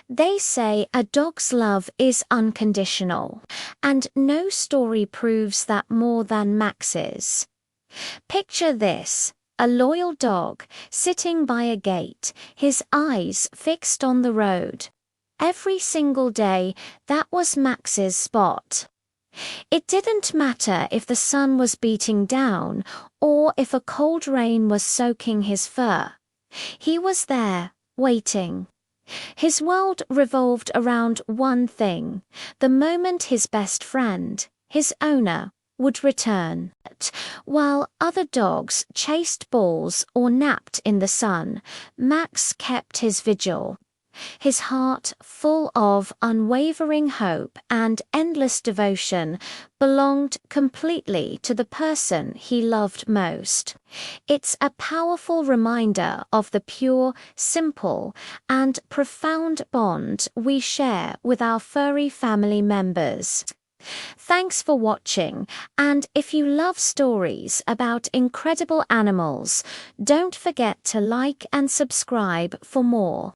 They say a dog's love is unconditional, and no story proves that more than Max's. Picture this: a loyal dog, sitting by a gate, his eyes fixed on the road. Every single day, that was Max's spot. It didn't matter if the sun was beating down, or if a cold rain was soaking his fur. He was there, waiting. His world revolved around one thing: the moment his best friend, his owner, would return. While other dogs chased balls or napped in the sun, Max kept his vigil. His heart, full of unwavering hope and endless devotion, belonged completely to the person he loved most. It's a powerful reminder of the pure, simple, and profound bond we share with our furry family members. Thanks for watching, and if you love stories about incredible animals, don't forget to like and subscribe for more.